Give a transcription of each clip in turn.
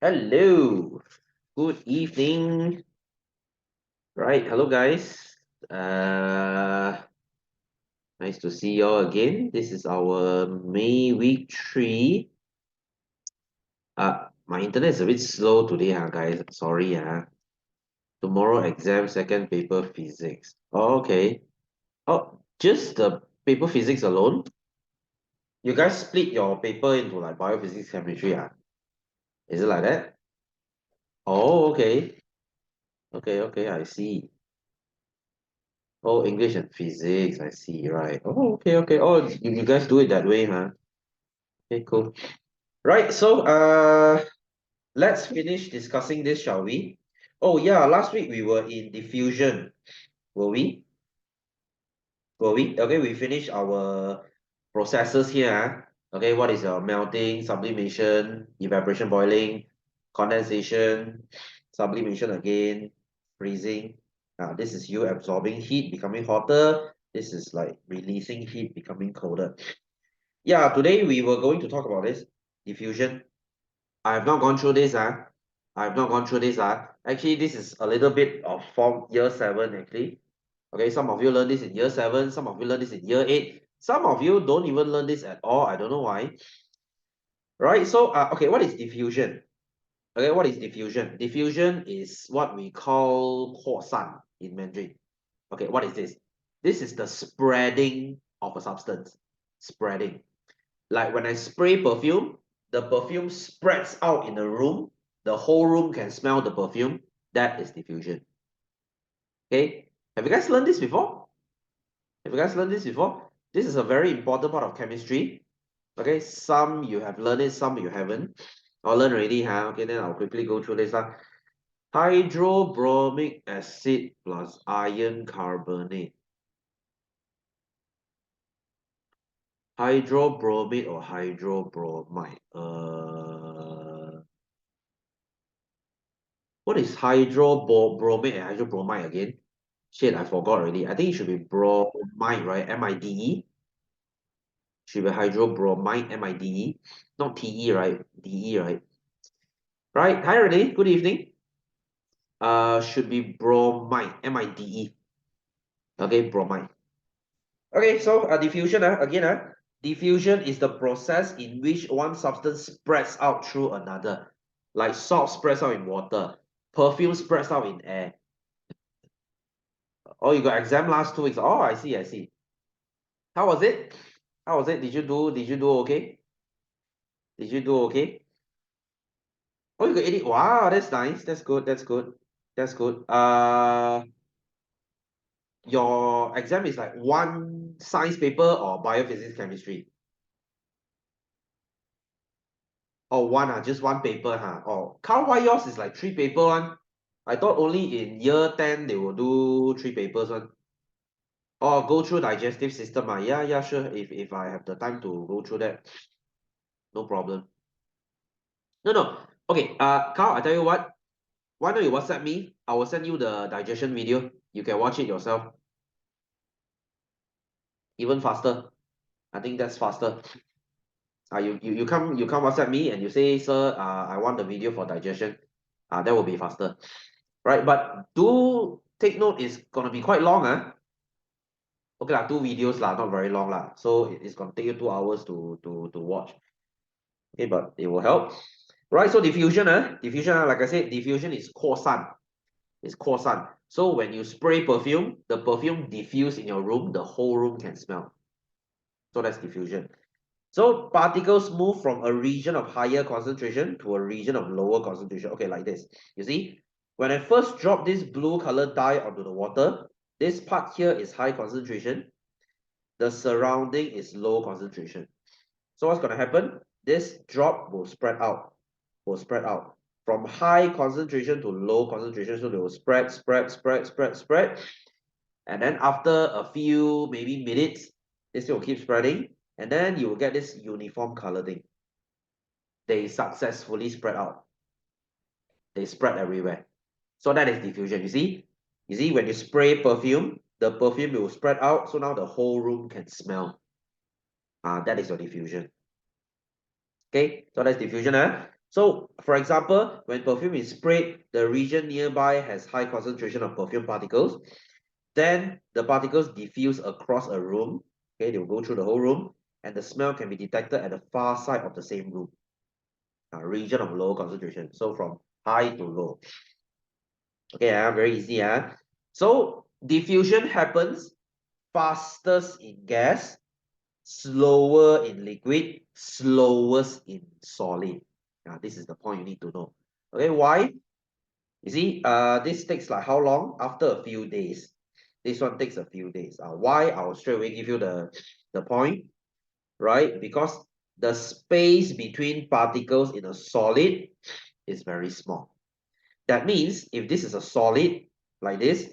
Hello, good evening. Right, hello guys. Nice to see you all again. This is our May week 3. My internet is a bit slow today, guys. Sorry, Tomorrow exam, second paper physics. Oh, okay. Oh, just the paper physics alone. You guys split your paper into like biophysics, chemistry, Is it like that? Oh, okay. Okay, I see. Oh, English and physics, I see, right. Oh, okay. Oh, you guys do it that way, huh? Okay, cool. Right, so let's finish discussing this, shall we? Oh yeah, last week we were in diffusion, were we? Were we? Okay, we finished our processes here. Okay, what is your melting, sublimation, evaporation, boiling, condensation, sublimation again, freezing. This is you absorbing heat, becoming hotter. This is like releasing heat, becoming colder. Yeah, today we were going to talk about this diffusion. I have not gone through this. I have not gone through this. Actually, this is a little bit of from year 7, actually. Okay, some of you learn this in year 7, some of you learn this in year 8. Some of you don't even learn this at all. I don't know why. Right? So, okay, what is diffusion? Okay, what is diffusion? Diffusion is what we call 扩散 in Mandarin. Okay, what is this? This is the spreading of a substance. Spreading. Like when I spray perfume, the perfume spreads out in the room. The whole room can smell the perfume. That is diffusion. Okay, have you guys learned this before? Have you guys learned this before? This is a very important part of chemistry. Okay, some you have learned it, some you haven't. I'll learn already, Okay, then I'll quickly go through this. Hydrobromic acid plus iron carbonate. Hydrobromate or hydrobromide? What is hydrobromate and hydrobromide again? Shit, I forgot already. I think it should be bromide, right? MIDE. Should be hydrobromide, MIDE. Not TE, right? DE, right? Right. Hi, Renee. Good evening. Should be bromide, MIDE. Okay, bromide. Okay, so diffusion, again, diffusion is the process in which one substance spreads out through another. Like salt spreads out in water, perfume spreads out in air. Oh, you got exam last 2 weeks. Oh, I see. How was it? How was it? Did you do okay? Did you do okay? Oh, you got 80. Wow, that's nice. That's good. Your exam is like one science paper or biophysics chemistry? Oh, one, just one paper, Oh, count why yours is like 3 paper one. I thought only in year 10 they will do 3 papers one. Oh, go through digestive system, Yeah, sure. If I have the time to go through that, no problem. No. Okay, Carl, I tell you what. Why don't you WhatsApp me? I will send you the digestion video. You can watch it yourself. Even faster. I think that's faster. You come WhatsApp me and you say, sir, I want the video for digestion. That will be faster. Right? But do take note, it's gonna be quite long, Okay, 2 videos not very long So it's gonna take you 2 hours to watch. Okay, but it will help. Right, so diffusion, like I said, diffusion is 扩散. It's 扩散. So when you spray perfume, the perfume diffuse in your room, the whole room can smell. So that's diffusion. So particles move from a region of higher concentration to a region of lower concentration. Okay, like this. You see, when I first drop this blue color dye onto the water, this part here is high concentration. The surrounding is low concentration. So what's going to happen? This drop will spread out. From high concentration to low concentration. So they will spread. And then after a few, maybe minutes, this will keep spreading. And then you will get this uniform color thing. They successfully spread out. They spread everywhere. So that is diffusion. You see, when you spray perfume, the perfume will spread out. So now the whole room can smell. That is your diffusion. Okay, so that's diffusion. So, for example, when perfume is sprayed, the region nearby has high concentration of perfume particles. Then the particles diffuse across a room. Okay, they will go through the whole room, and the smell can be detected at the far side of the same room. Region of low concentration. So from high to low. Okay, very easy. So diffusion happens fastest in gas, slower in liquid, slowest in solid. This is the point you need to know. Okay, why? You see, this takes like how long? After a few days. This one takes a few days. Why? I'll straight away give you the point, right? Because the space between particles in a solid is very small. That means if this is a solid like this,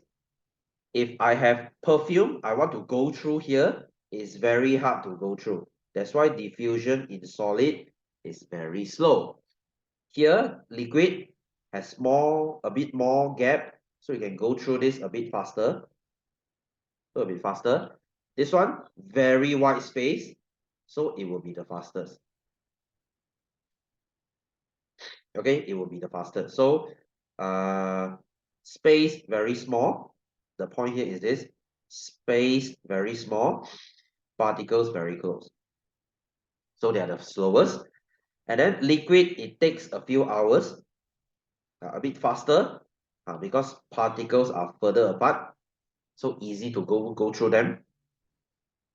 if I have perfume, I want to go through here, it's very hard to go through. That's why diffusion in solid is very slow. Here, liquid has a bit more gap, so you can go through this a bit faster. So a bit faster. This one, very wide space, so it will be the fastest. Okay, it will be the fastest. So, space very small. The point here is this: space very small, particles very close. So they are the slowest. And then liquid, it takes a few hours, a bit faster, because particles are further apart, so easy to go through them,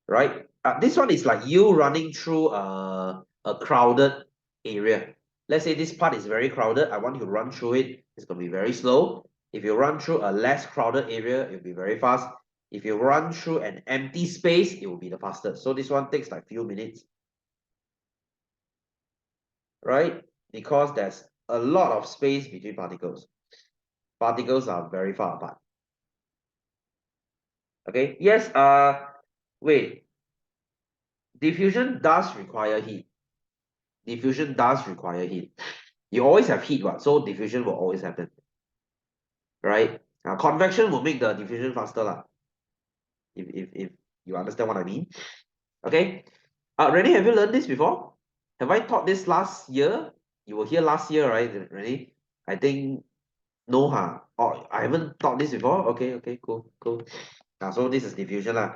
right? This one is like you running through a crowded area. Let's say this part is very crowded. I want you to run through it. It's going to be very slow. If you run through a less crowded area, it will be very fast. If you run through an empty space, it will be the fastest. So this one takes like few minutes, right? Because there's a lot of space between particles. Particles are very far apart. Okay, yes, wait. Diffusion does require heat. Diffusion does require heat. You always have heat, what? So diffusion will always happen, right? Convection will make the diffusion faster, lah. If you understand what I mean. Okay. Rennie, have you learned this before? Have I taught this last year? You were here last year, right, Rennie? I think no, huh? Oh, I haven't taught this before. Okay, okay, cool, cool. So this is diffusion, lah.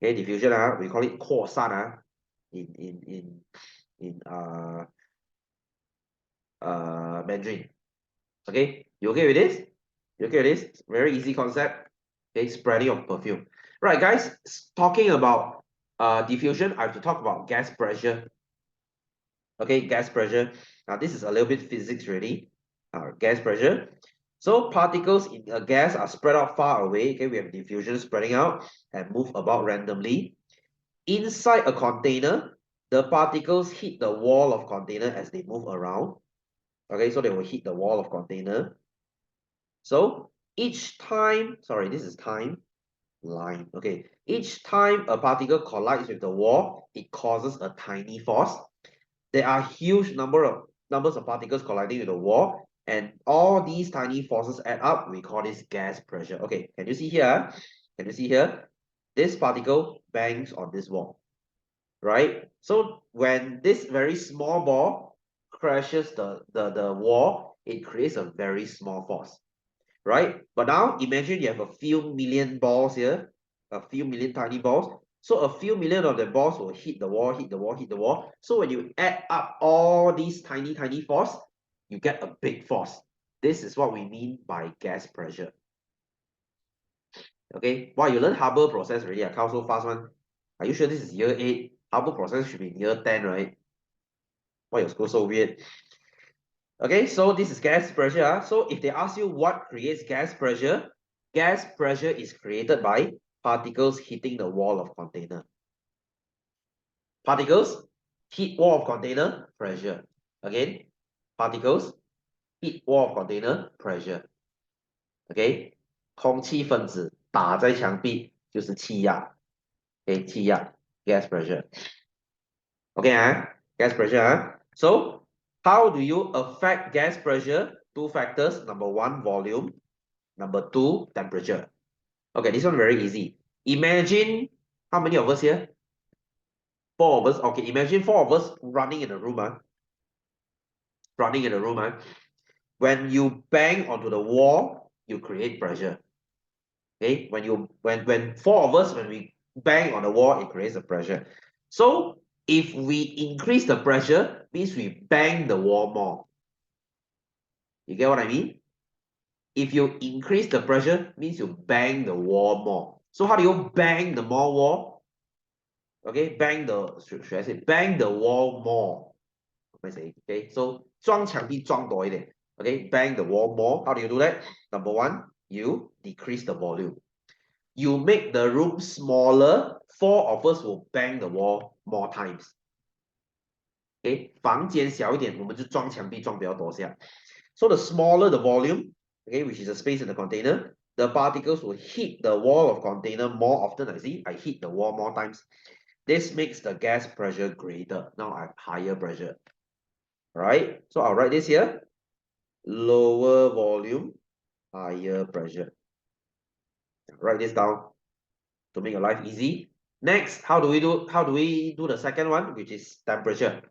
Okay, diffusion, we call it 扩散, in Mandarin. Okay, you okay with this? You okay with this? Very easy concept. Okay, spreading of perfume. Right, guys, talking about diffusion, I have to talk about gas pressure. Okay, gas pressure. Now this is a little bit physics really. Gas pressure. So particles in a gas are spread out far away. Okay, we have diffusion spreading out and move about randomly. Inside a container, the particles hit the wall of container as they move around. Okay, so they will hit the wall of container. So each time, sorry, this is time line. Okay, each time a particle collides with the wall, it causes a tiny force. There are huge numbers of particles colliding with the wall, and all these tiny forces add up. We call this gas pressure. Okay, can you see here? Can you see here? This particle bangs on this wall, right? So when this very small ball crashes the wall, it creates a very small force, right? But now imagine you have a few million balls here, a few million tiny balls. So a few million of the balls will hit the wall, hit the wall, hit the wall. So when you add up all these tiny force, you get a big force. This is what we mean by gas pressure. Okay, wow, you learn Hubble process already. I count so fast one. Are you sure this is year 8? Hubble process should be in year 10, right? Why your school so weird? Okay, so this is gas pressure. So if they ask you what creates gas pressure is created by particles hitting the wall of container. Particles hit wall of container, pressure. Again, particles hit wall of container, pressure. Okay, 空气分子打在墙壁就是气压。Okay, 气压 gas pressure. Okay, gas pressure. So how do you affect gas pressure? Two factors. Number one, volume. Number two, temperature. Okay, this one very easy. Imagine how many of us here? Four of us. Okay, imagine four of us running in a room. running in the room, when you bang onto the wall, you create pressure. Okay, when four of us, when we bang on the wall, it creates a pressure. So if we increase the pressure, means we bang the wall more. You get what I mean? If you increase the pressure, means you bang the wall more. So how do you bang the more wall? Okay, should I say bang the wall more? What am I saying? Okay, so 撞墙壁撞多一点. Okay, bang the wall more. How do you do that? Number one, you decrease the volume. You make the room smaller. Four of us will bang the wall more times. Okay, 房间小一点，我们就撞墙壁撞比较多下. So the smaller the volume, okay, which is the space in the container, the particles will hit the wall of container more often. I hit the wall more times. This makes the gas pressure greater. Now I have higher pressure. Right? So I'll write this here. Lower volume, higher pressure. Write this down to make your life easy. Next, how do we do the second one, which is temperature?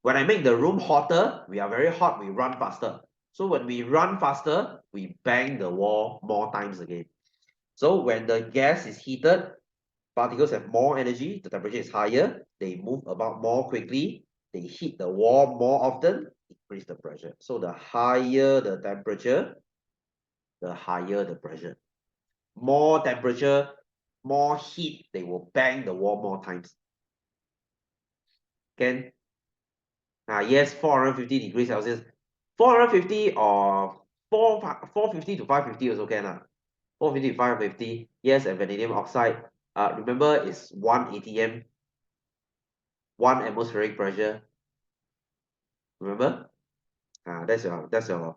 When I make the room hotter, we are very hot, we run faster. So when we run faster, we bang the wall more times again. So when the gas is heated, particles have more energy, the temperature is higher, they move about more quickly, they hit the wall more often, increase the pressure. So the higher the temperature, the higher the pressure. More temperature, more heat, they will bang the wall more times. Can? Yes, 450 degrees Celsius. 450 or 450 to 550 also can. 450 to 550. Yes, and vanadium oxide. Remember, it's 1 atm, 1 atmospheric pressure. Remember? That's your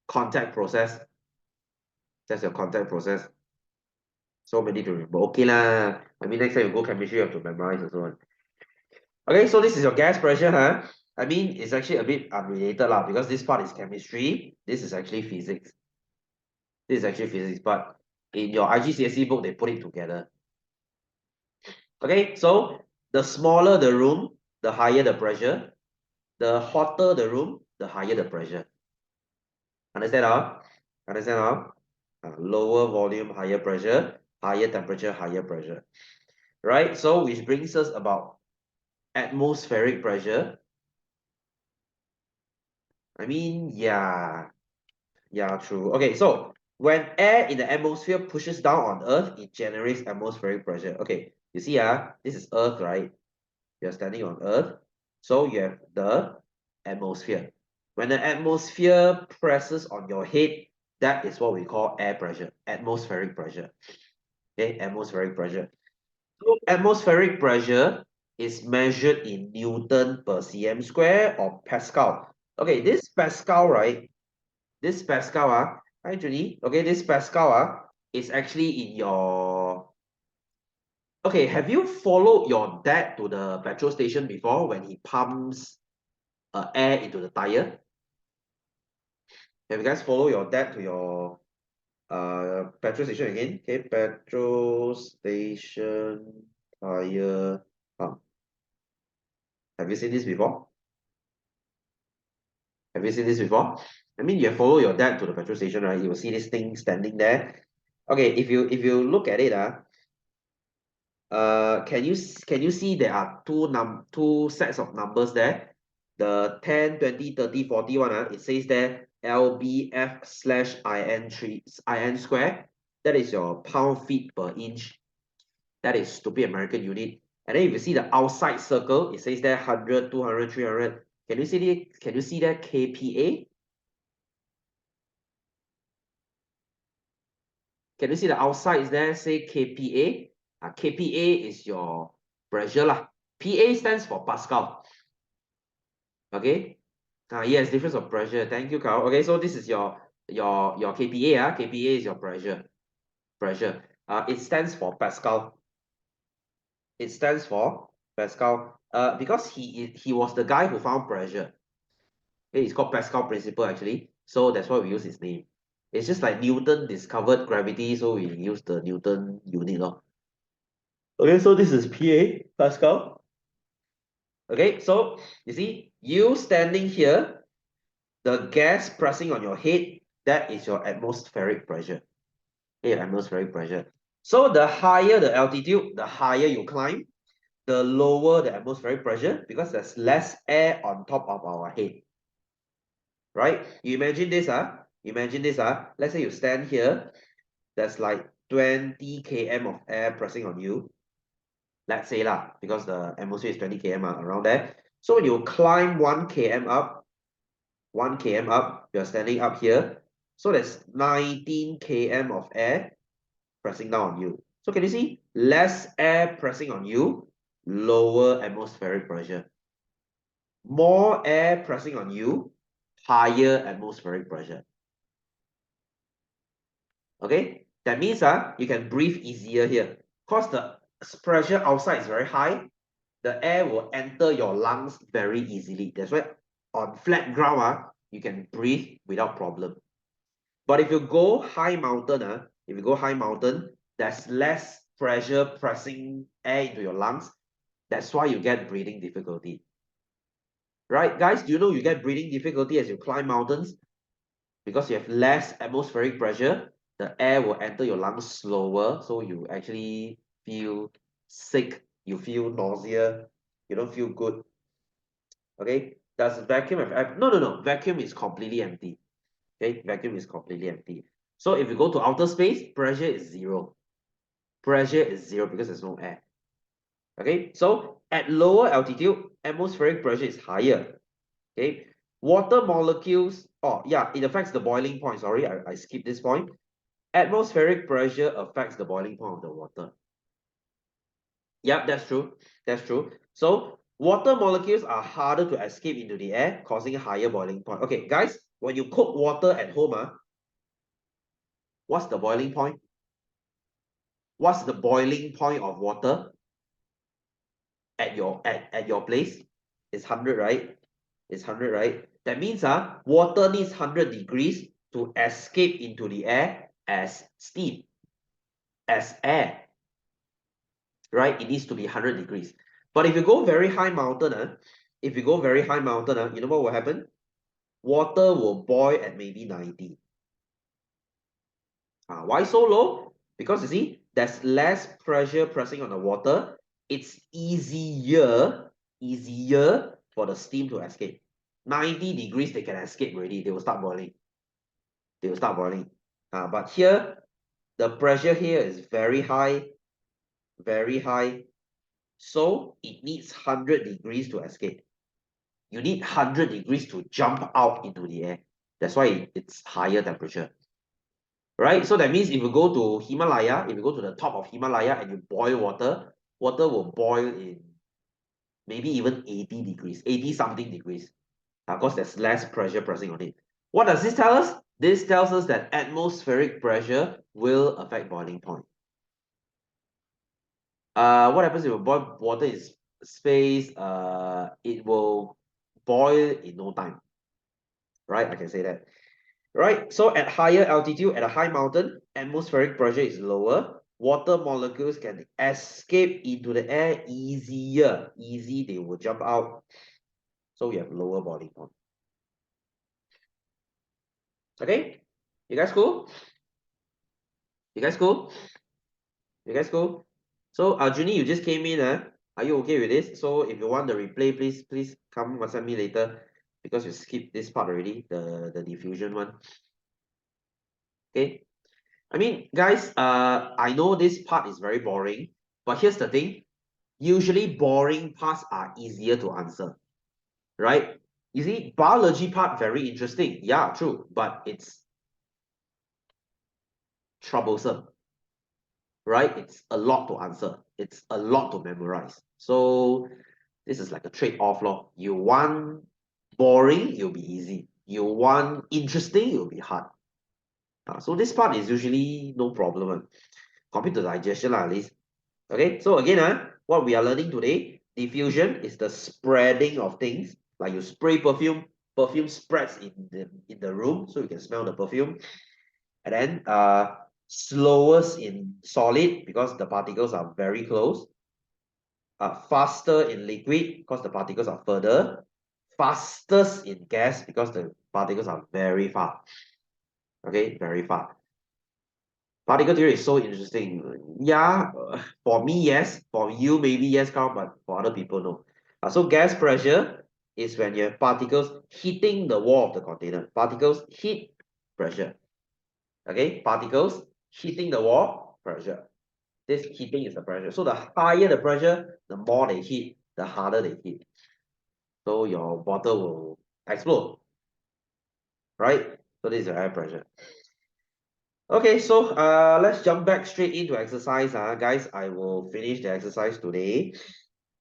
contact process. That's your contact process. So many to remember. Okay lah. I mean, next time you go chemistry, you have to memorize and so on. Okay, so this is your gas pressure, huh? I mean, it's actually a bit unrelated lah, because this part is chemistry. This is actually physics. This is actually physics, but in your IGCSE book, they put it together. Okay, so the smaller the room, the higher the pressure. The hotter the room, the higher the pressure. Understand, huh? Understand, huh? Lower volume, higher pressure. Higher temperature, higher pressure. Right? So which brings us about atmospheric pressure. I mean, yeah, true. Okay, so when air in the atmosphere pushes down on Earth, it generates atmospheric pressure. Okay, you see, this is Earth, right? You're standing on Earth, so you have the atmosphere. When the atmosphere presses on your head, that is what we call air pressure, atmospheric pressure. Okay, atmospheric pressure. So atmospheric pressure is measured in Newton per cm square or Pascal. Okay, this Pascal, right? This Pascal, hi Junie. Okay, this Pascal is actually in your. Okay, have you followed your dad to the petrol station before when he pumps air into the tire? Have you guys follow your dad to your petrol station again? Okay, petrol station tire pump. Have you seen this before? Have you seen this before? I mean, you follow your dad to the petrol station, right? You will see this thing standing there. Okay, if you look at it, can you see there are two sets of numbers there? The 10, 20, 30, 40 one, it says there lbf/in square. That is your pound feet per inch. That is stupid American unit. And then if you see the outside circle, it says there 100, 200, 300. Can you see that kPa? Can you see the outside is there say kPa? kPa is your pressure lah. PA stands for Pascal. Okay. Yes, difference of pressure. Thank you, Carl. Okay, so this is your kPa. kPa is your pressure. Pressure. It stands for Pascal. It stands for Pascal. Because he was the guy who found pressure. Okay, it's called Pascal principle actually. So that's why we use his name. It's just like Newton discovered gravity, so we use the Newton unit. Okay, so this is PA, Pascal. Okay, so you see, you standing here, The gas pressing on your head, that is your atmospheric pressure. Okay, atmospheric pressure. So the higher the altitude, the higher you climb, the lower the atmospheric pressure because there's less air on top of our head. Right? You imagine this, Imagine this, Let's say you stand here, there's like 20 km of air pressing on you. Let's say lah, because the atmosphere is 20 km around there. So when you climb 1 km up, 1 km up, you're standing up here. So there's 19 km of air pressing down on you. So can you see? Less air pressing on you, lower atmospheric pressure. More air pressing on you, higher atmospheric pressure. Okay? That means you can breathe easier here. Because the pressure outside is very high, the air will enter your lungs very easily. That's why on flat ground, you can breathe without problem. But if you go high mountain, if you go high mountain, there's less pressure pressing air into your lungs. That's why you get breathing difficulty. Right, guys? Do you know you get breathing difficulty as you climb mountains? Because you have less atmospheric pressure, the air will enter your lungs slower, so you actually feel sick, you feel nausea, you don't feel good. Okay? Does vacuum have air? No, no, no. Vacuum is completely empty. Okay, vacuum is completely empty. So if you go to outer space, pressure is zero. Pressure is zero because there's no air. Okay, so at lower altitude, atmospheric pressure is higher. Okay, water molecules, oh yeah, it affects the boiling point. Sorry, I skipped this point. Atmospheric pressure affects the boiling point of the water. Yep, that's true. That's true. So water molecules are harder to escape into the air, causing a higher boiling point. Okay, guys, when you cook water at home, what's the boiling point? What's the boiling point of water at your place? It's 100, right? It's 100, right? That means water needs 100 degrees to escape into the air as steam, as air, right? It needs to be 100 degrees. But if you go very high mountain, if you go very high mountain, you know what will happen? Water will boil at maybe 90. Why so low? Because you see, there's less pressure pressing on the water. It's easier for the steam to escape. 90 degrees, they can escape already. They will start boiling. They will start boiling. But here, the pressure here is very high, very high. So it needs 100 degrees to escape. You need 100 degrees to jump out into the air. That's why it's higher temperature. Right? So that means if you go to Himalaya, if you go to the top of Himalaya and you boil water, water will boil in maybe even 80 degrees, 80 something degrees. Of course, there's less pressure pressing on it. What does this tell us? This tells us that atmospheric pressure will affect boiling point. What happens if you boil water in space? It will boil in no time. Right? I can say that. Right? So at higher altitude, at a high mountain, atmospheric pressure is lower. Water molecules can escape into the air easier. Easy, they will jump out. So we have lower boiling point. Okay? You guys cool? You guys cool? You guys cool? So Junie, you just came in, are you okay with this? So if you want the replay, please come WhatsApp me later because you skipped this part already, the diffusion one. Okay. I mean, guys, I know this part is very boring, but here's the thing. Usually boring parts are easier to answer, right? You see, biology part very interesting. Yeah, true, but it's troublesome, right? It's a lot to answer. It's a lot to memorize. So this is like a trade-off law. You want boring, it'll be easy. You want interesting, it'll be hard. So this part is usually no problem. Compared to digestion at least. Okay, so again, what we are learning today, diffusion is the spreading of things. Like you spray perfume, perfume spreads in the room, so you can smell the perfume. And then slowest in solid because the particles are very close. Faster in liquid because the particles are further. Fastest in gas because the particles are very far. Okay, very far. Particle theory is so interesting. Yeah, for me, yes. For you, maybe yes, Carl, but for other people, no. So gas pressure is when you have particles hitting the wall of the container. Particles hit pressure. Okay, particles hitting the wall, pressure. This heating is the pressure. So the higher the pressure, the more they hit, the harder they hit. So your bottle will explode, right? So this is your air pressure. Okay, so let's jump back straight into exercise. Guys, I will finish the exercise today.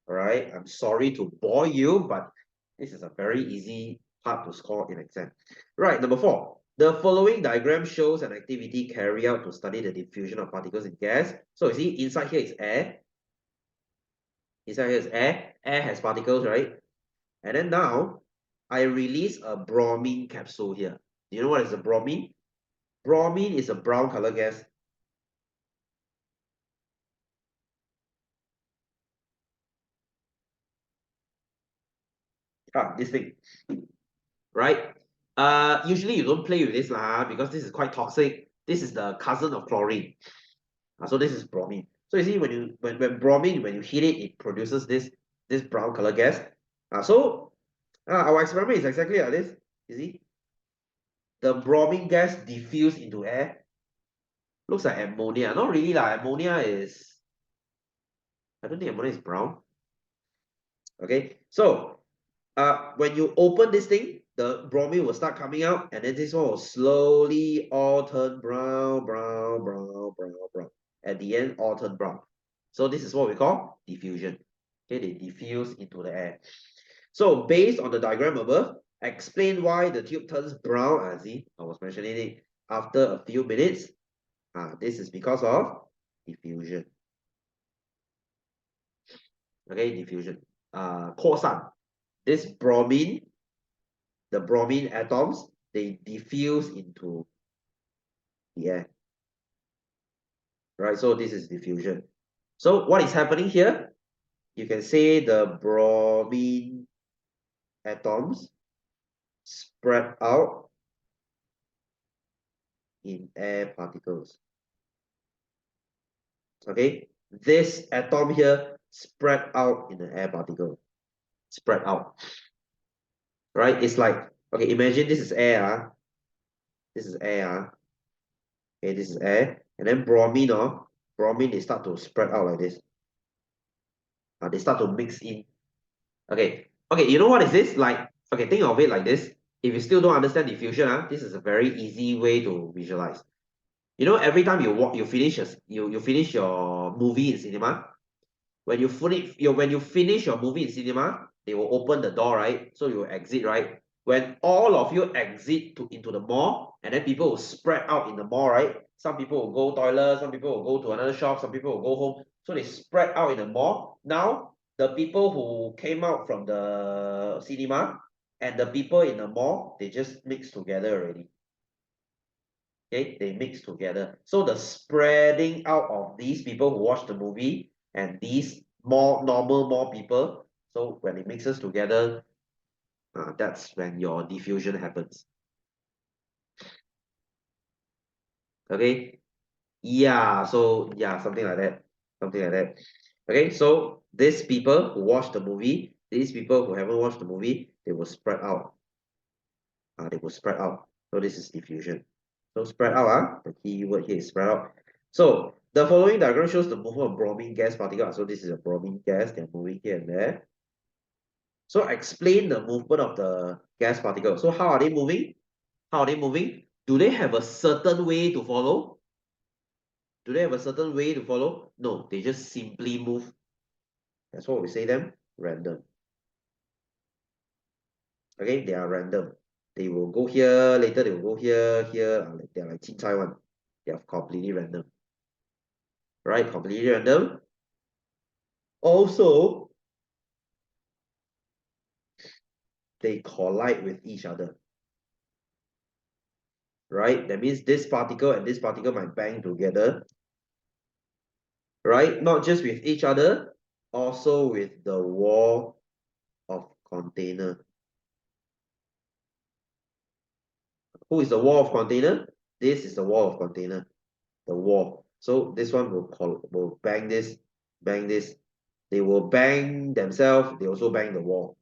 All right, I'm sorry to bore you, but this is a very easy part to score in exam. Right, number 4. The following diagram shows an activity carried out to study the diffusion of particles in gas. So you see, inside here is air. Inside here is air. Air has particles, right? And then now, I release a bromine capsule here. Do you know what is a bromine? Bromine is a brown color gas. This thing, right? Usually you don't play with this lah, because this is quite toxic. This is the cousin of chlorine. So this is bromine. So you see, when bromine, when you heat it, it produces this brown color gas. Our experiment is exactly like this. You see, the bromine gas diffuse into air. Looks like ammonia. Not really lah. Ammonia is, I don't think ammonia is brown. Okay, so when you open this thing, the bromine will start coming out, and then this one will slowly all turn brown, brown, brown, brown, brown. At the end, all turn brown. So this is what we call diffusion. Okay, they diffuse into the air. So based on the diagram above, explain why the tube turns brown. See, I was mentioning it after a few minutes. This is because of diffusion. Okay, diffusion.扩散. This bromine, the bromine atoms, they diffuse into the air. Right, so this is diffusion. So what is happening here? You can say the bromine atoms spread out in air particles. Okay, this atom here spread out in an air particle. Spread out. Right? It's like, okay, imagine this is air. This is air. Okay, this is air. And then bromine, bromine, they start to spread out like this. They start to mix in. Okay, okay, you know what is this? Like, okay, think of it like this. If you still don't understand diffusion, this is a very easy way to visualize. You know, every time you finish you finish your movie in cinema. When you finish your movie in cinema, they will open the door, right? So you exit, right? When all of you exit into the mall, and then people will spread out in the mall, right? Some people will go toilet, some people will go to another shop, some people will go home. So they spread out in the mall. Now, the people who came out from the cinema and the people in the mall, they just mix together already. Okay, they mix together. So the spreading out of these people who watch the movie and these more people, so when it mixes together, that's when your diffusion happens. Okay, yeah, so yeah, something like that, something like that. Okay, so these people who watch the movie, these people who haven't watched the movie, they will spread out. They will spread out. So this is diffusion. So spread out, the key word here is spread out. So the following diagram shows the movement of bromine gas particles. So this is a bromine gas, they're moving here and there. So explain the movement of the gas particles. So how are they moving? How are they moving? Do they have a certain way to follow? Do they have a certain way to follow? No, they just simply move. That's what we say them, random. Okay, they are random. They will go here, later they will go here, here. They're like chin one. They are completely random. Right, completely random. Also, they collide with each other. Right, that means this particle and this particle might bang together. Right, not just with each other, also with the wall of container. Who is the wall of container? This is the wall of container, the wall. So this one will bang this, bang this. They will bang themselves. They also bang the wall.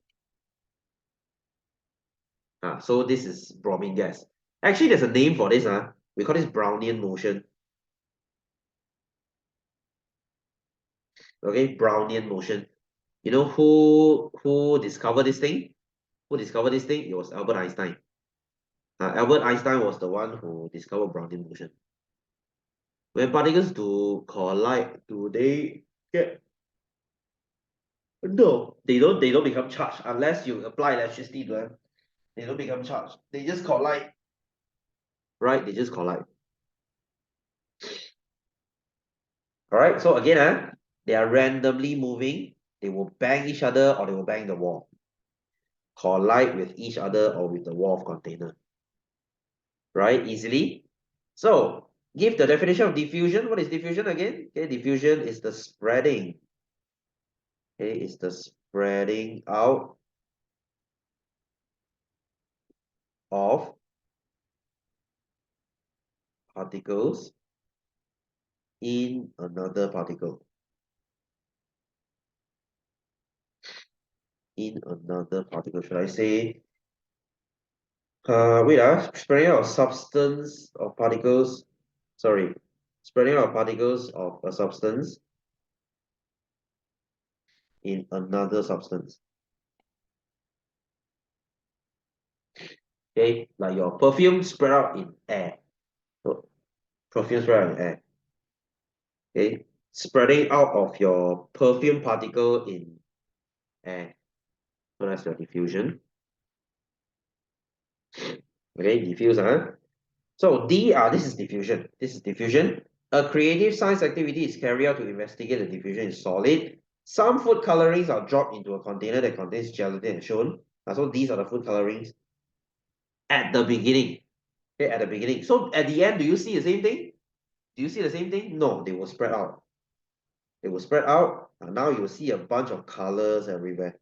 So this is bromine gas. Actually, there's a name for this. We call this Brownian motion. Okay, Brownian motion. You know who discovered this thing? Who discovered this thing? It was Albert Einstein. Albert Einstein was the one who discovered Brownian motion. When particles do collide, do they get? No, they don't. They don't become charged unless you apply electricity to them. They don't become charged. They just collide. Right? They just collide. All right. So again, they are randomly moving. They will bang each other or they will bang the wall. Collide with each other or with the wall of container. Right? Easily. So give the definition of diffusion. What is diffusion again? Okay, diffusion is the spreading. Okay, it's the spreading out of particles in another particle. In another particle. Should I say spreading out of substance of particles. Sorry, spreading out of particles of a substance in another substance. Okay, like your perfume spread out in air. So perfume spread out in air. Okay, spreading out of your perfume particle in air. So that's your diffusion. Okay, diffuse, So this is diffusion. This is diffusion. A creative science activity is carried out to investigate the diffusion in solid. Some food colorings are dropped into a container that contains gelatin and shown. So these are the food colorings at the beginning. Okay, at the beginning. So at the end, do you see the same thing? Do you see the same thing? No, they will spread out. They will spread out. And now you'll see a bunch of colors everywhere.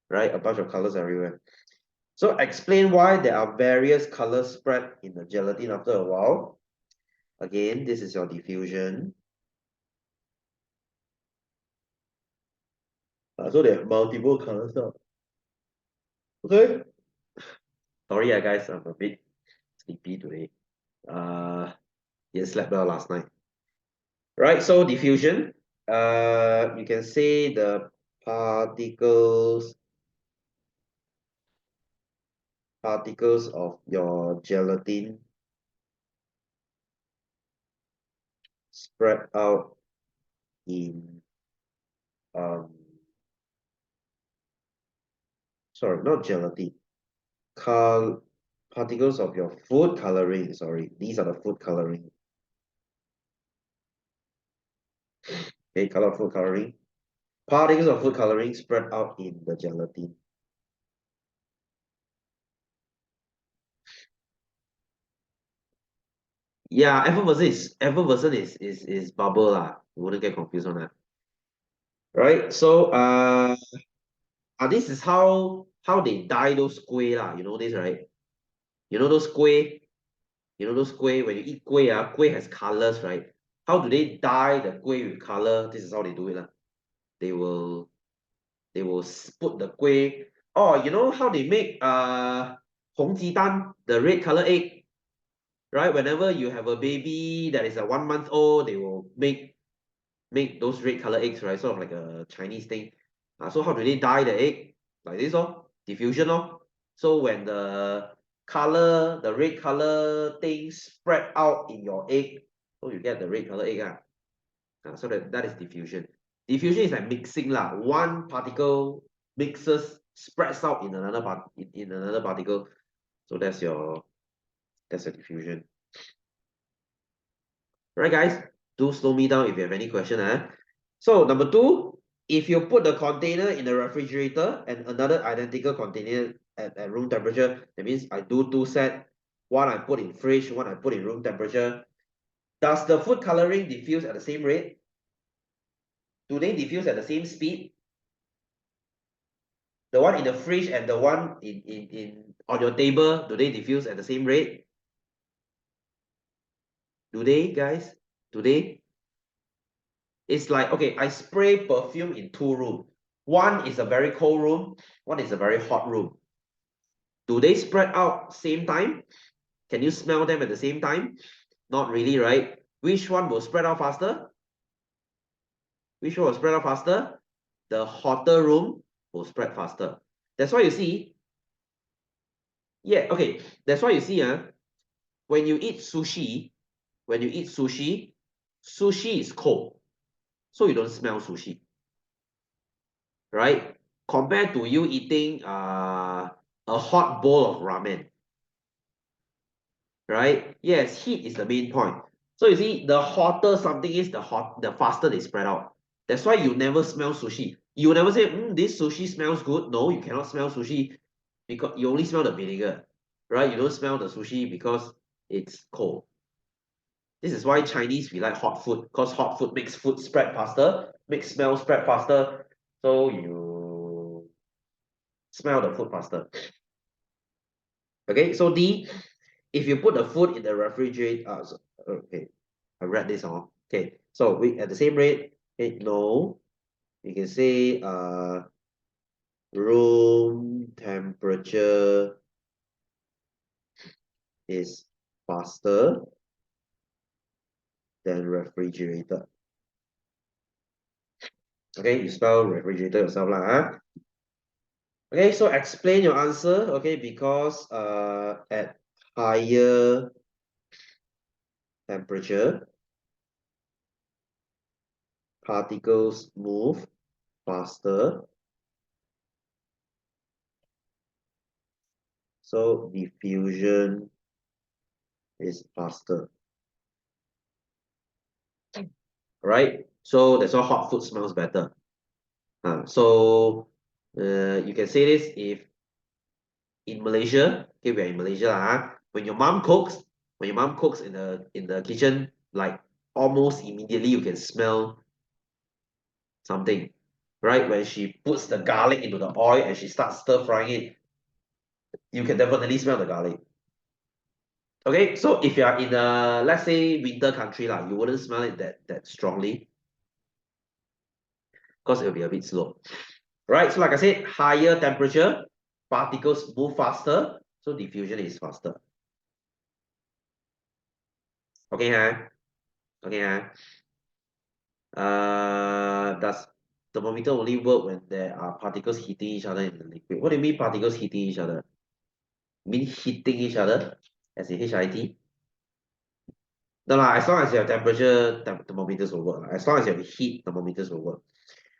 Right? A bunch of colors everywhere. So explain why there are various colors spread in the gelatin after a while. Again, this is your diffusion. So they have multiple colors now. Okay. Sorry, guys, I'm a bit sleepy today. Didn't slept well last night. Right, so diffusion. You can say the particles of your gelatin spread out in sorry, not gelatin. Particles of your food coloring. Sorry, these are the food coloring. Okay, color food coloring. Particles of food coloring spread out in the gelatin. Yeah, effervescent is bubble lah. You wouldn't get confused on that. Right? So this is how they dye those kueh lah. You know this, right? You know those kueh? You know those kueh, when you eat kueh, kueh has colors, right? How do they dye the kueh with color? This is how they do it lah. They will put the kueh. Oh, you know how they make hong ji dan, the red color egg, right? Whenever you have a baby that is a 1 month old, they will make those red color eggs, right? Sort of like a Chinese thing. So how do they dye the egg? Like this, diffusion, So when the color, the red color thing spread out in your egg, so you get the red color egg. So that is diffusion. Diffusion is like mixing lah. One particle mixes, spreads out in another in another particle. So that's a diffusion. Right, guys? Do slow me down if you have any question. So number 2, if you put the container in the refrigerator and another identical container at room temperature, that means I do 2 set. One I put in fridge, one I put in room temperature. Does the food coloring diffuse at the same rate? Do they diffuse at the same speed? The one in the fridge and the one in on your table, do they diffuse at the same rate? Do they, guys? Do they? It's like, okay, I spray perfume in two rooms. One is a very cold room, one is a very hot room. Do they spread out same time? Can you smell them at the same time? Not really, right? Which one will spread out faster? Which one will spread out faster? The hotter room will spread faster. That's why you see, yeah, okay. That's why you see, when you eat sushi, sushi is cold, so you don't smell sushi, right? Compared to you eating a hot bowl of ramen, right? Yes, heat is the main point. So you see, the hotter something is, the faster they spread out. That's why you never smell sushi. You never say, this sushi smells good. No, you cannot smell sushi because you only smell the vinegar, right? You don't smell the sushi because it's cold. This is why Chinese we like hot food, because hot food makes food spread faster, makes smell spread faster. So you smell the food faster. Okay, so D, if you put the food in the refrigerator, okay, I read this on. Okay, so we at the same rate, okay, no, you can say room temperature is faster than refrigerator. Okay, you spell refrigerator yourself lah, huh? Okay, so explain your answer, okay, because at higher temperature, particles move faster, so diffusion is faster, right? So that's why hot food smells better. So you can say this if in Malaysia, okay, we're in Malaysia, when your mom cooks, in the kitchen, like almost immediately you can smell something, right? When she puts the garlic into the oil and she starts stir frying it, you can definitely smell the garlic. Okay, so if you are in a, let's say, winter country, you wouldn't smell it that strongly because it'll be a bit slow. Right, so like I said, higher temperature, particles move faster, so diffusion is faster. Okay, huh? Okay, huh? Does thermometer only work when there are particles hitting each other in the liquid? What do you mean particles hitting each other? You mean hitting each other, as in HIT? No, as long as you have temperature, thermometers will work. As long as you have heat, thermometers will work.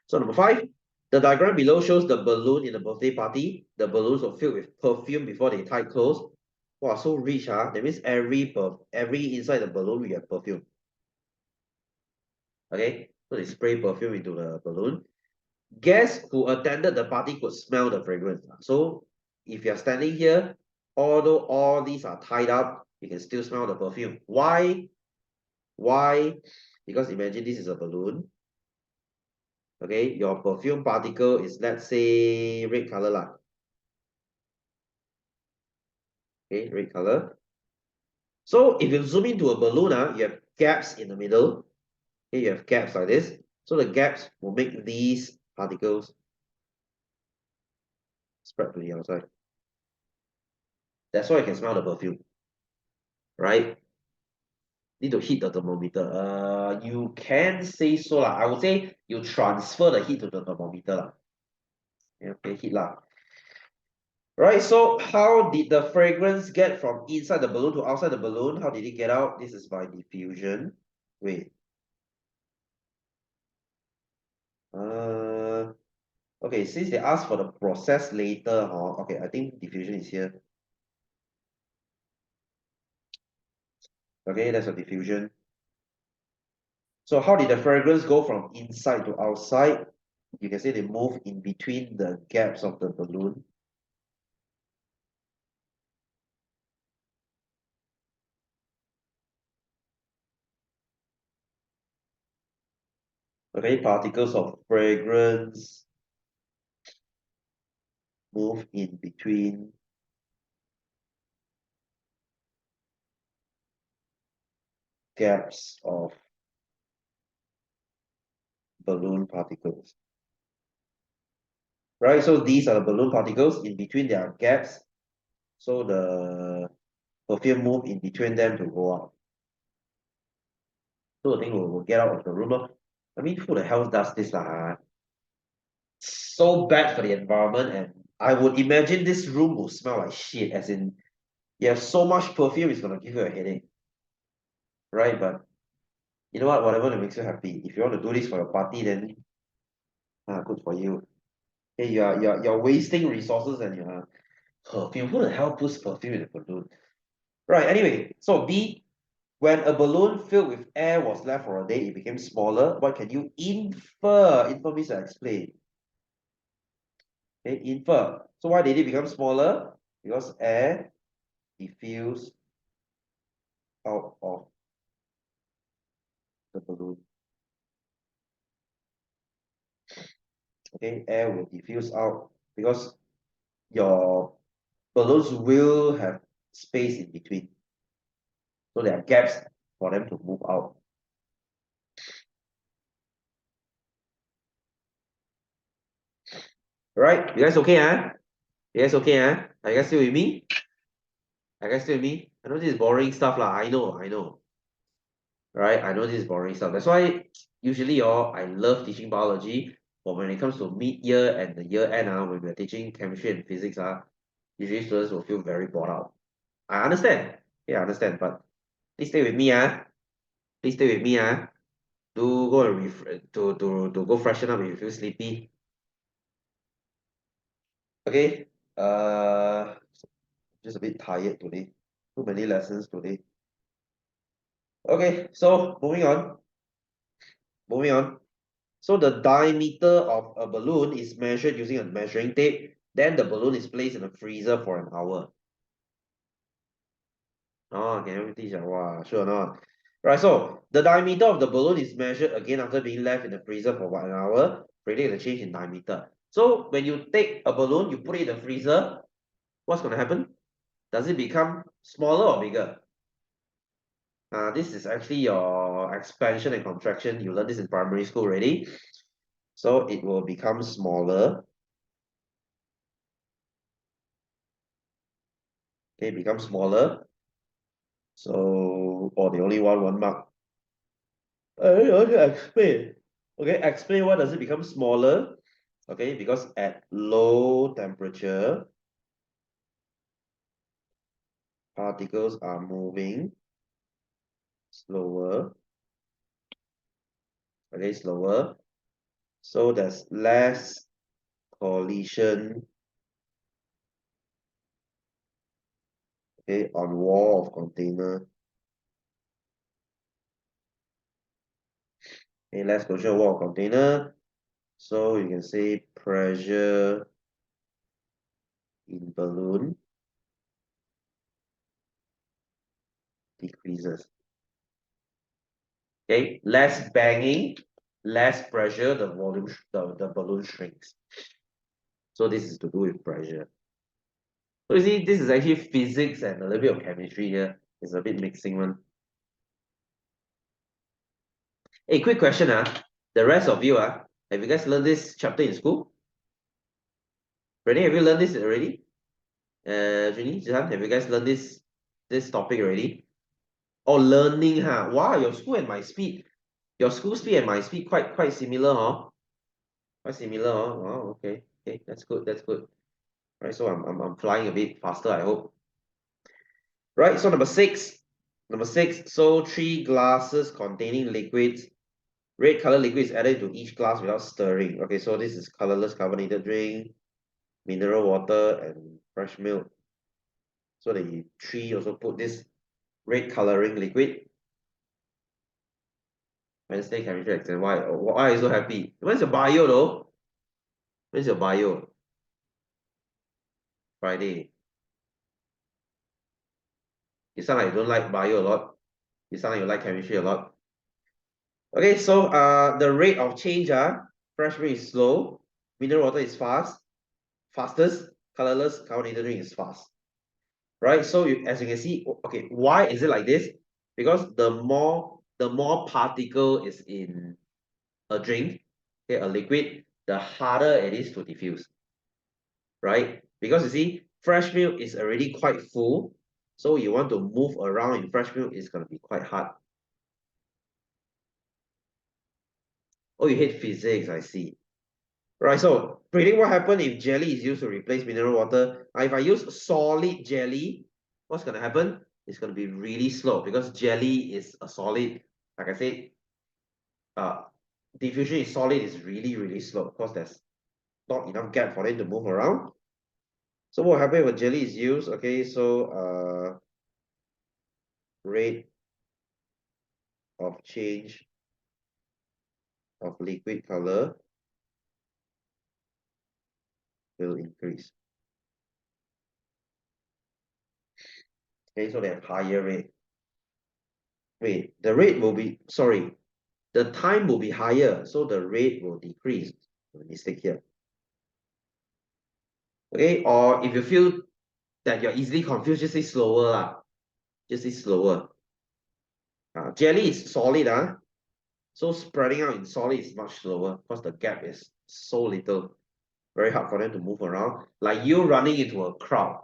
So number 5, the diagram below shows the balloon in a birthday party. The balloons were filled with perfume before they tied closed. Wow, so rich, huh? That means every inside the balloon we have perfume. Okay, so they spray perfume into the balloon. Guests who attended the party could smell the fragrance. So if you're standing here, although all these are tied up, you can still smell the perfume. Why? Why? Because imagine this is a balloon. Okay, your perfume particle is, let's say, red color lah. Okay, red color. So if you zoom into a balloon, you have gaps in the middle. Okay, you have gaps like this. So the gaps will make these particles spread to the outside. That's why you can smell the perfume, right? Need to heat the thermometer. You can say so lah. I would say you transfer the heat to the thermometer lah. Okay, heat lah. Right, so how did the fragrance get from inside the balloon to outside the balloon? How did it get out? This is by diffusion. Wait. Okay, since they asked for the process later, okay, I think diffusion is here. Okay, that's a diffusion. So how did the fragrance go from inside to outside? You can say they move in between the gaps of the balloon. Okay, particles of fragrance move in between gaps of balloon particles. Right, so these are the balloon particles. In between there are gaps. So the perfume move in between them to go out. So the thing will get out of the room. I mean, who the hell does this lah? So bad for the environment, and I would imagine this room will smell like shit, as in you have so much perfume, it's gonna give you a headache. Right? But you know what? Whatever that makes you happy. If you want to do this for your party, then good for you. Hey, you're wasting resources and your perfume. Who the hell puts perfume in a balloon? Right, anyway, so B, when a balloon filled with air was left for a day, it became smaller. What can you infer? Infer means to explain. Okay, infer. So why did it become smaller? Because air diffused out of the balloon. Okay, air will diffuse out because your balloons will have space in between. So there are gaps for them to move out. Right? You guys okay, huh? You guys okay, huh? Are you guys still with me? Are you guys still with me? I know this is boring stuff lah. I know. Right? I know this is boring stuff. That's why usually I love teaching biology. But when it comes to mid-year and the year end, when we're teaching chemistry and physics, usually students will feel very bored out. I understand. Yeah, I understand. But please stay with me, Please stay with me, Do go and to go freshen up if you feel sleepy. Okay. Just a bit tired today. Too many lessons today. Okay, so moving on. Moving on. So the diameter of a balloon is measured using a measuring tape. Then the balloon is placed in a freezer for an hour. Oh, can you teach? Wow, sure or not? Right, so the diameter of the balloon is measured again after being left in the freezer for 1 hour. Predict the change in diameter. So when you take a balloon, you put it in the freezer, what's going to happen? Does it become smaller or bigger? This is actually your expansion and contraction. You learned this in primary school already. So it will become smaller. Okay, become smaller. So, the only one mark. Okay, explain. Okay, explain why does it become smaller? Okay, because at low temperature, particles are moving slower. Okay, slower. So there's less collision, okay, on wall of container. Okay, less collision on wall of container. So you can say pressure in balloon decreases. Okay, less banging, less pressure, the volume, the balloon shrinks. So this is to do with pressure. So you see, this is actually physics and a little bit of chemistry here. It's a bit mixing one. Hey, quick question, the rest of you, have you guys learned this chapter in school? Renee, have you learned this already? Junie, Jihan, have you guys learned this topic already? Oh, learning, Wow, your school and my speed, your school speed and my speed quite similar, huh? Quite similar, huh? Wow, okay, that's good, that's good. Right, so I'm flying a bit faster, I hope. Right, so number six. So 3 glasses containing liquids. Red color liquid is added to each glass without stirring. Okay, so this is colorless carbonated drink, mineral water, and fresh milk. So the 3 also put this red coloring liquid. Wednesday chemistry exam. Why are you so happy? When's your bio though? When's your bio? Friday. You sound like you don't like bio a lot. You sound like you like chemistry a lot. Okay, so the rate of change, fresh milk is slow, mineral water is fastest, colorless carbonated drink is fast. Right? So as you can see, okay, why is it like this? because the more particle is in a drink, okay, a liquid, the harder it is to diffuse, right? Because you see, fresh milk is already quite full, so you want to move around in fresh milk is going to be quite hard. Oh, you hate physics, I see. Right, so predict what happens if jelly is used to replace mineral water. If I use solid jelly, what's going to happen? It's going to be really slow because jelly is a solid. Like I said, uh, diffusion is solid is really, really slow because there's not enough gap for it to move around. So what happens when jelly is used? Okay, so rate of change of liquid color will increase. Okay, so they have higher rate. Wait, the rate will be, sorry, the time will be higher, so the rate will decrease. Mistake here. Okay, or if you feel that you're easily confused, just say slower lah. Just say slower. Jelly is solid, so spreading out in solid is much slower because the gap is so little. Very hard for them to move around. Like you running into a crowd.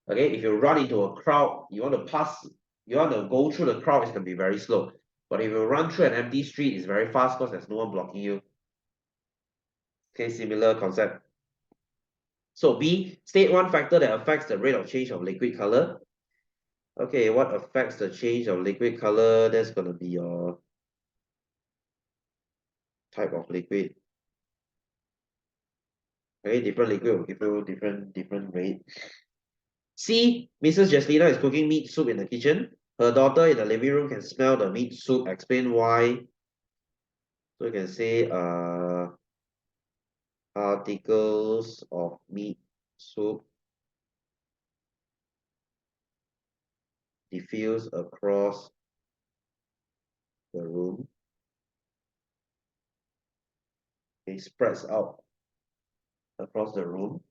Okay, if you run into a crowd, you want to go through the crowd, it's going to be very slow. But if you run through an empty street, it's very fast because there's no one blocking you. Okay, similar concept. So B, state one factor that affects the rate of change of liquid color. Okay, what affects the change of liquid color? That's going to be your type of liquid. Okay, different liquid will give you different rate. C, Mrs. Jaslina is cooking meat soup in the kitchen. Her daughter in the living room can smell the meat soup. Explain why. So you can say particles of meat soup diffuse across the room. It spreads out across the room.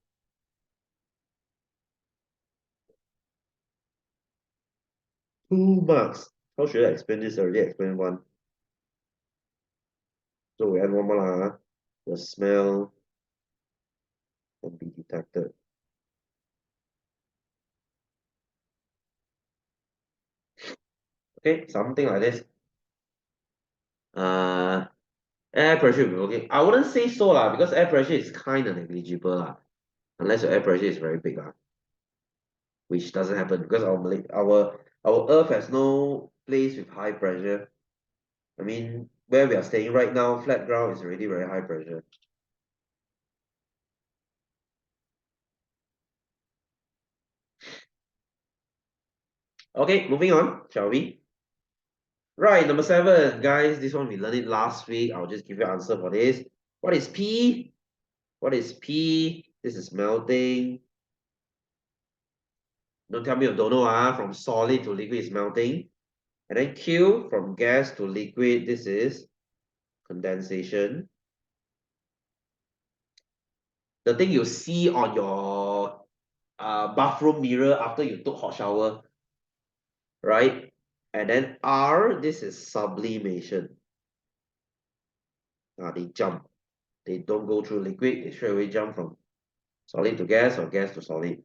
2 marks. How should I explain this? I already explained one. So we add one more lah. The smell can be detected. Okay, something like this. Air pressure will be working. I wouldn't say so lah, because air pressure is kind of negligible lah, unless your air pressure is very big lah, which doesn't happen because our Earth has no place with high pressure. I mean, where we are staying right now, flat ground is already very high pressure. Okay, moving on, shall we? Right, number 7, guys. This one we learned it last week. I'll just give you an answer for this. What is P? What is P? This is melting. Don't tell me you don't know, from solid to liquid is melting. And then Q, from gas to liquid, this is condensation. The thing you see on your bathroom mirror after you took hot shower, right? And then R, this is sublimation. They jump. They don't go through liquid, they straight away jump from solid to gas or gas to solid.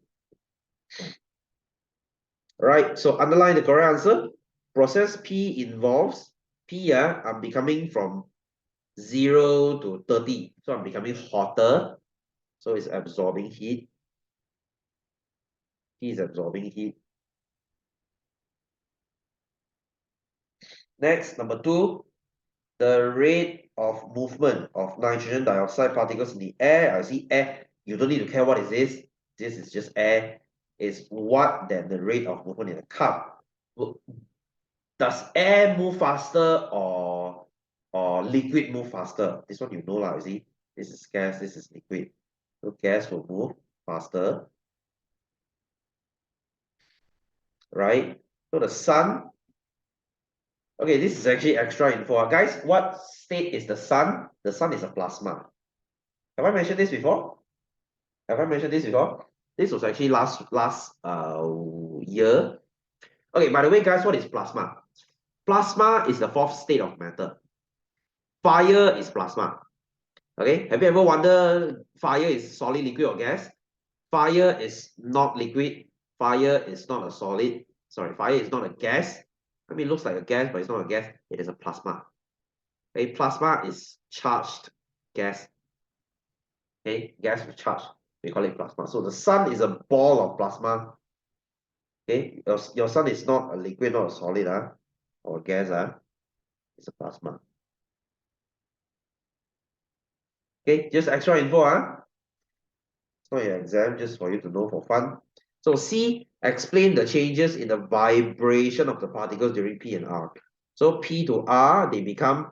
Right, so underline the correct answer. Process P involves P, I'm becoming from 0 to 30. So I'm becoming hotter. So it's absorbing heat. P is absorbing heat. Next, number 2, the rate of movement of nitrogen dioxide particles in the air. I see air. You don't need to care what is this. This is just air. Is what than the rate of movement in a cup. Does air move faster or liquid move faster? This one you know lah, you see. This is gas, this is liquid. So gas will move faster. Right? So the sun. Okay, this is actually extra info. Guys, what state is the sun? The sun is a plasma. Have I mentioned this before? Have I mentioned this before? This was actually last year. Okay, by the way, guys, what is plasma? Plasma is the fourth state of matter. Fire is plasma. Okay, have you ever wondered fire is solid, liquid, or gas? Fire is not liquid. Fire is not a solid. Sorry, fire is not a gas. I mean, it looks like a gas, but it's not a gas. It is a plasma. Okay, plasma is charged gas. Okay, gas with charge. We call it plasma. So the sun is a ball of plasma. Okay, your sun is not a liquid, not a solid, or a gas, it's a plasma. Okay, just extra info, It's not your exam, just for you to know for fun. So C, explain the changes in the vibration of the particles during P and R. So P to R, they become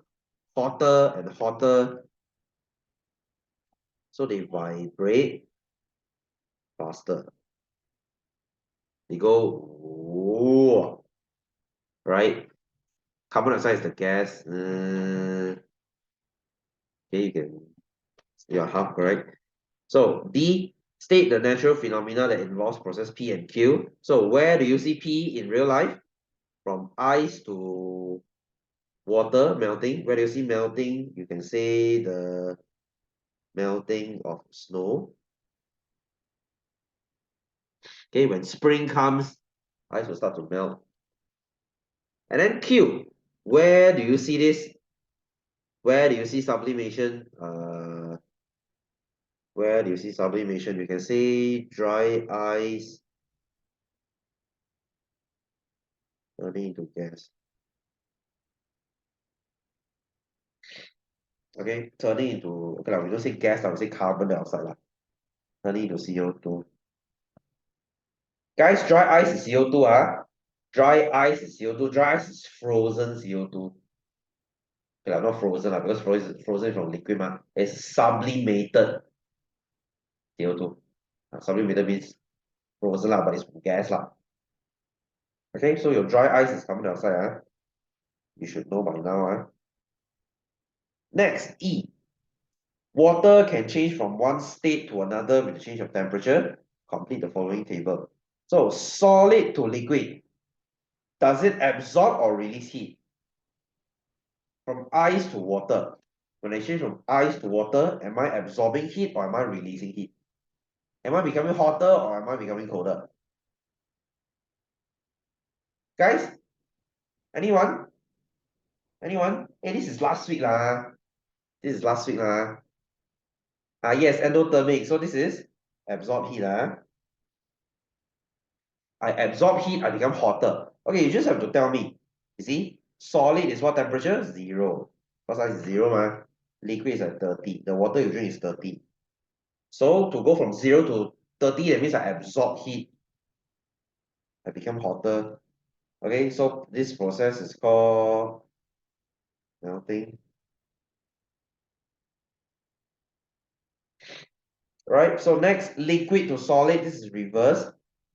hotter and hotter. So they vibrate faster. They go, whoa, right? Carbon dioxide is the gas. Okay, you're half correct. So D, state the natural phenomena that involves process P and Q. So where do you see P in real life? From ice to water melting. Where do you see melting? You can say the melting of snow. Okay, when spring comes, ice will start to melt. And then Q, where do you see this? Where do you see sublimation? Where do you see sublimation? You can say dry ice turning into gas. Okay, turning into, okay, we don't say gas, we say carbon dioxide, turning into CO2. Guys, dry ice is CO2, Dry ice is CO2. Dry ice is frozen CO2. Okay, not frozen, because frozen is from liquid, It's sublimated CO2. Sublimated means frozen, but it's gas, Okay, so your dry ice is carbon dioxide, You should know by now, Next, E. Water can change from one state to another with the change of temperature. Complete the following table. So, solid to liquid. Does it absorb or release heat? From ice to water. When I change from ice to water, am I absorbing heat or am I releasing heat? Am I becoming hotter or am I becoming colder? Guys, anyone? Anyone? Hey, this is last week lah. This is last week lah. Yes, endothermic. So this is absorb heat I absorb heat, I become hotter. Okay, you just have to tell me. You see, solid is what temperature? 0. Because ice is 0, Liquid is at 30. The water you drink is 30. So to go from 0 to 30, that means I absorb heat. I become hotter. Okay, so this process is called melting. Right, so next, liquid to solid, this is reverse.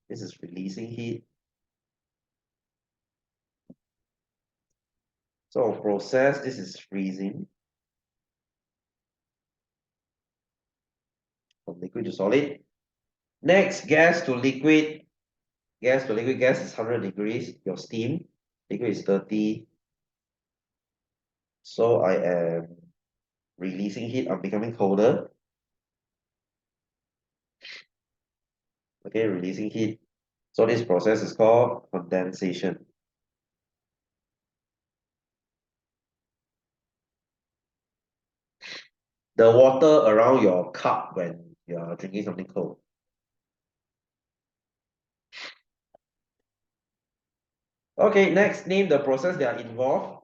This is releasing heat. So process, this is freezing. From liquid to solid. Next, gas to liquid. Gas to liquid, gas is 100 degrees. Your steam, liquid is 30. So I am releasing heat. I'm becoming colder. Okay, releasing heat. So this process is called condensation. The water around your cup when you're drinking something cold. Okay, next, name the process that are involved.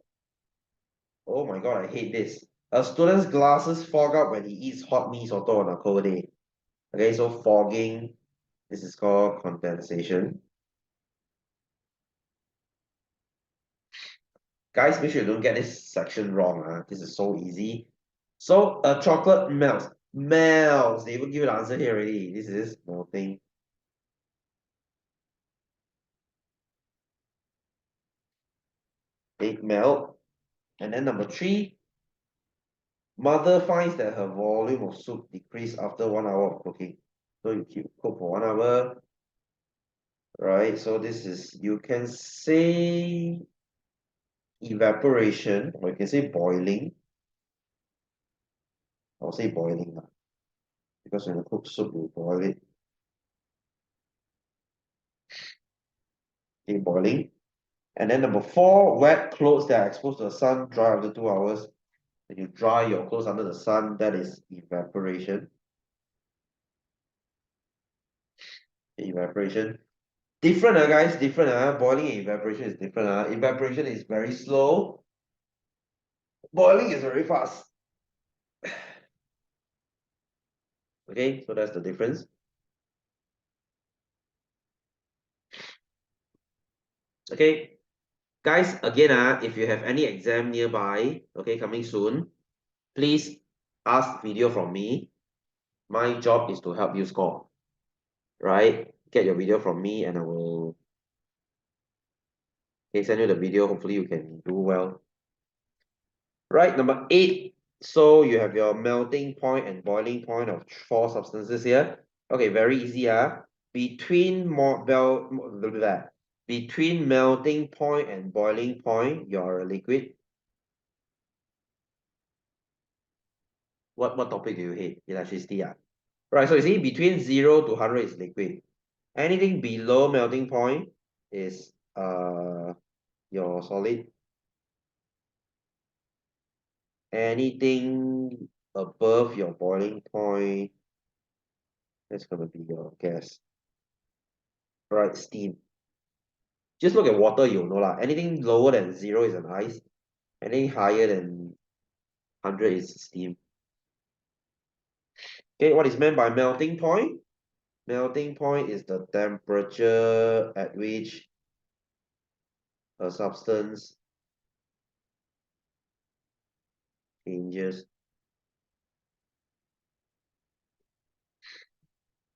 Oh my god, I hate this. A student's glasses fog up when he eats hot mee soto on a cold day. Okay, so fogging, this is called condensation. Guys, make sure you don't get this section wrong. This is so easy. So a chocolate melts. Melts. They even give you the answer here already. This is melting. It melt. And then number 3, mother finds that her volume of soup decreased after 1 hour of cooking. So you keep cook for 1 hour. Right. So this is, you can say evaporation, or you can say boiling. I'll say boiling now, because when you cook soup, you boil it. Okay, boiling. And then number four, wet clothes that are exposed to the sun, dry after 2 hours. When you dry your clothes under the sun, that is evaporation. Evaporation. Different, guys, different. Boiling and evaporation is different. Evaporation is very slow. Boiling is very fast. Okay, so that's the difference. Okay, guys, again, if you have any exam nearby, okay, coming soon, please ask video from me. My job is to help you score, right? Get your video from me and I will send you the video. Hopefully you can do well. Right, number 8. So you have your melting point and boiling point of 4 substances here. Okay, very easy. Between between melting point and boiling point, you're a liquid. What topic do you hate? Electricity. Right, so you see between 0 to 100 is liquid. Anything below melting point is your solid. Anything above your boiling point, that's gonna be your gas. Right, steam. Just look at water, you'll know lah. Anything lower than 0 is an ice. Anything higher than 100 is steam. Okay, what is meant by melting point? Melting point is the temperature at which a substance changes.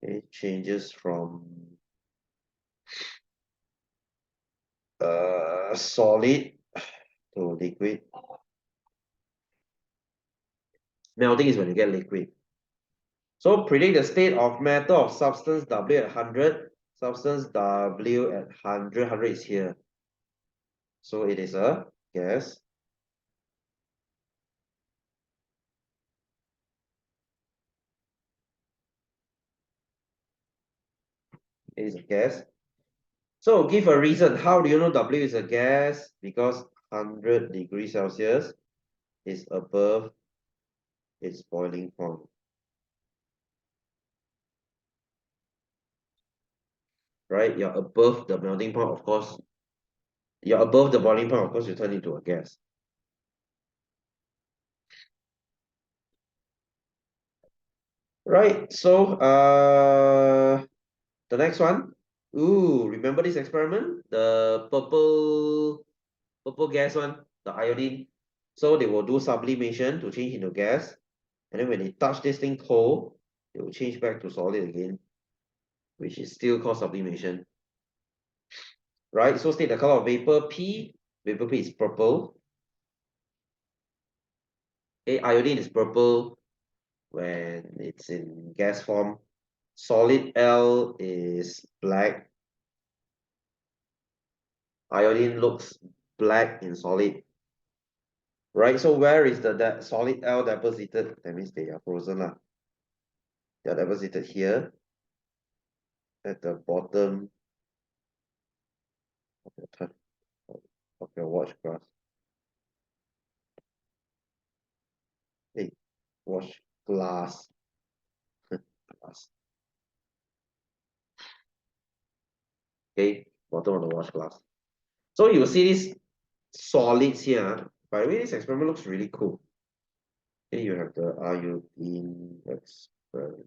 It changes from solid to liquid. Melting is when you get liquid. So predict the state of matter of substance W at 100. Substance W at 100. 100 is here. So it is a gas. It is a gas. So give a reason. How do you know W is a gas? Because 100 degrees Celsius is above its boiling point. Right? You're above the melting point, of course. You're above the boiling point, of course, you turn into a gas. Right, so the next one. Ooh, remember this experiment? The purple gas one, the iodine. So they will do sublimation to change into gas. And then when they touch this thing cold, it will change back to solid again, which is still called sublimation. Right? So state the color of vapor P. Vapor P is purple. Iodine is purple when it's in gas form. Solid L is black. Iodine looks black in solid. Right, so where is the solid L deposited? That means they are frozen. They are deposited here at the bottom of your watch glass. Hey, watch glass. Glass. Okay, bottom of the watch glass. So you see these solids here. By the way, this experiment looks really cool. Okay, you have the iodine experiment.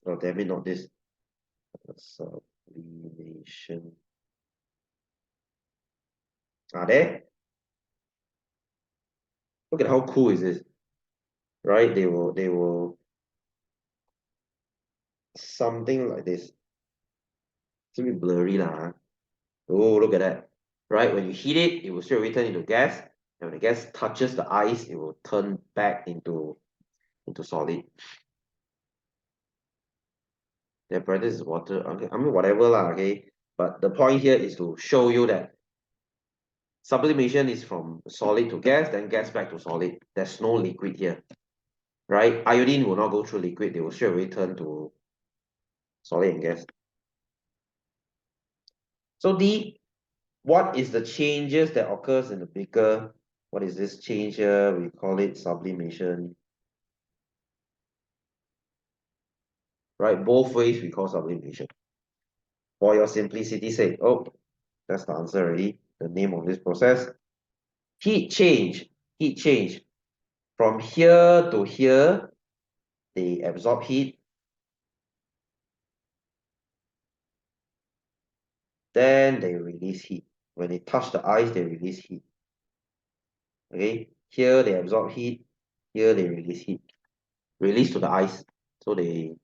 Oh, damn it, not this. Sublimation. There. Look at how cool is this. Right? They will something like this. It's a bit blurry lah. Oh, look at that. Right? When you heat it, it will straight away turn into gas. And when the gas touches the ice, it will turn back into solid. The apparatus is water. Okay, I mean whatever lah. Okay, but the point here is to show you that sublimation is from solid to gas, then gas back to solid. There's no liquid here, right? Iodine will not go through liquid. They will straight away turn to solid and gas. So D, what is the changes that occurs in the beaker? What is this change here? We call it sublimation. Right, both ways we call sublimation. For your simplicity's sake, oh, that's the answer already. The name of this process. Heat change. Heat change. From here to here, they absorb heat. Then they release heat. When they touch the ice, they release heat. Okay, here they absorb heat. Here they release heat. Release to the ice. So they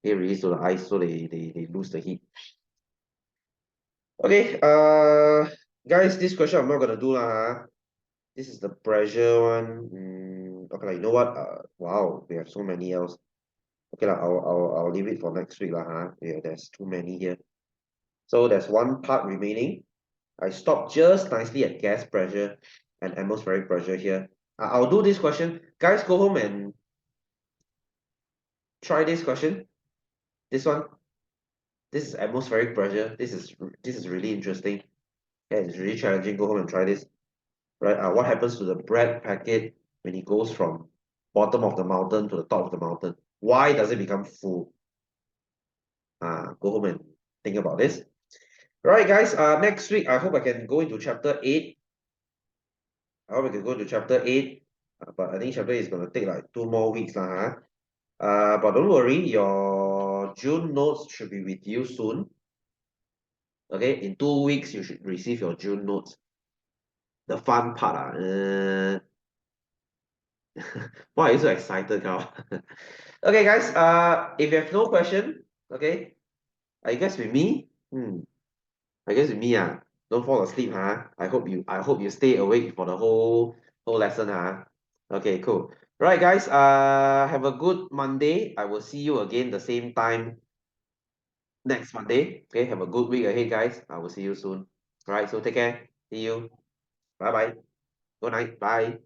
release to the ice, so they lose the heat. Okay, guys, this question I'm not gonna do lah. This is the pressure one. Okay, like, you know what? Wow, we have so many else. Okay, lah, I'll leave it for next week lah. Yeah, there's too many here. So there's one part remaining. I stopped just nicely at gas pressure and atmospheric pressure here. I'll do this question. Guys, go home and try this question. This one. This is atmospheric pressure. This is really interesting. Yeah, it's really challenging. Go home and try this. Right? What happens to the bread packet when it goes from bottom of the mountain to the top of the mountain? Why does it become full? Go home and think about this. Right, guys. Next week I hope I can go into chapter 8. I hope I can go into chapter 8. But I think chapter 8 is gonna take like 2 more weeks lah. But don't worry, your June notes should be with you soon. Okay, in 2 weeks you should receive your June notes. The fun part. Why are you so excited, Carl? Okay, guys. If you have no question, okay, I guess with me. I guess with me. Don't fall asleep, huh? I hope you stay awake for the whole lesson, huh? Okay, cool. Right, guys. Have a good Monday. I will see you again the same time next Monday. Okay, have a good week ahead, guys. I will see you soon. All right, so take care. See you. Bye bye. Good night. Bye.